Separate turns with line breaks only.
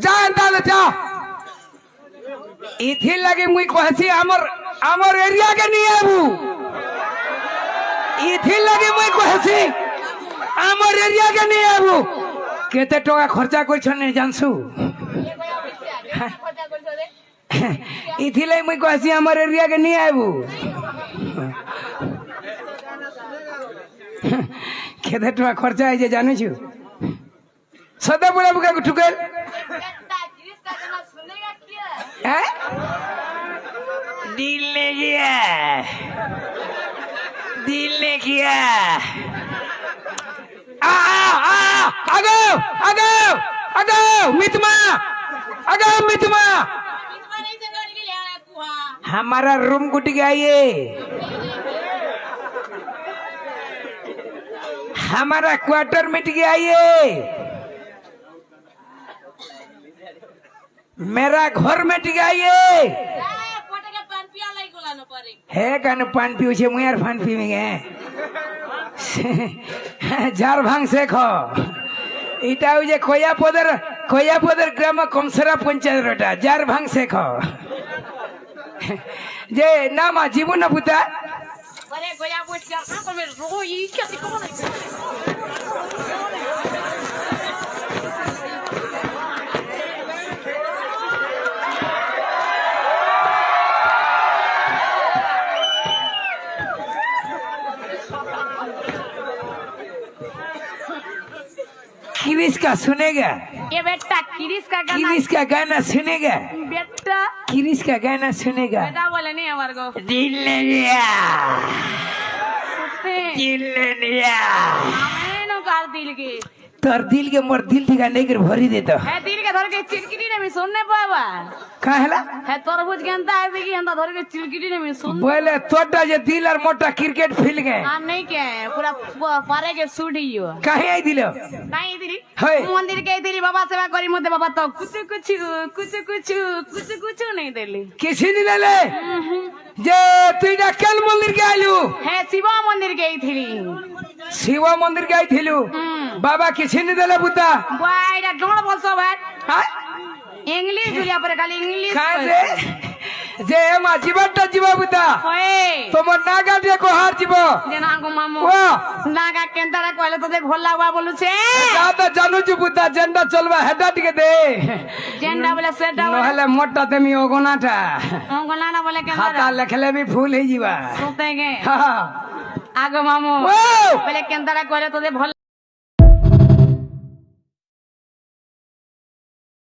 যা তাহলে যা ইথি লাগে মুই কইছি আমার এরিয়া কে নিয়ে আবু ইথি লাগে মুই কইছি আমার এরিয়া কে নিয়ে আবু কেতে টাকা খরচা করছন নে জানছু ইথি লাগে মুই কইছি আমার এরিয়া কে নিয়ে আবু কেতে টাকা খরচা হইছে জানিছু সদা বড় বুকা ঠুকেল हैं? दिल ने किया आगो मितमा हमारा रूम गुट गया ये हमारा क्वार्टर मिट गया ये मेरा घर मिट गया ये है कन पान पियो छे मुयार पान पीवेंगे जार भांग से खो इटा हो जे खोया पदर ग्राम कमसरा पंचायत रोटा जार भांग से खो जे नामा जीवन पुता अरे खोया पोच का को में रोई क्या को किरिस का सुनेगा
ये बेटा किरिस का
गाना सुनेगा
बेटा
किरिस का गाना सुनेगा
बेटा बोले नहीं हमारे को
दिल ने लिया
मैंने कर दिल के
तोर दिल के मोर दिल ठिका नहीं कर भरी देता
है दिल के धर के चिलकिटी ने भी सुनने पावा
का हैला
है तरबूज के अंता है कि अंता धर के चिलकिटी ने भी सुन
बोले तोटा जे दिल और मोटा क्रिकेट फील गए
हां नहीं के पूरा पारे के सुडियो
काहे आई दिलो
नहीं दिली
है
मंदिर के दिली बाबा सेवा करी मते बाबा तो कुछ नहीं देली
किसी नहीं ले जे तुइडा केल मंदिर के आलू
है शिव मंदिर गई थी
शिव मंदिर गई थिलू बाबा किसी नहीं देले बुता
बाईरा डोड़ बोलसो भाई
हां
इंग्लिश जुलिया पर खाली इंग्लिश
काहे रे जे मा जीवटा जीव बुता
ओए
तोमर नागा दे को हार जीव
देना को मामू
ओ
नागा केंतरा कहले तो दे भोला हुआ बोलु छे
दादा जानू छु बुता जेंडा चलबा हेडा टिके दे
जेंडा बोले सेडा
नहले मोटा देमी ओगोनाटा
ओगोनाना बोले के
खाता लखले भी फूल हे जीवा
सुते गे
हां
आगो मामू
ओ
बोले केंतरा कहले तो दे भोला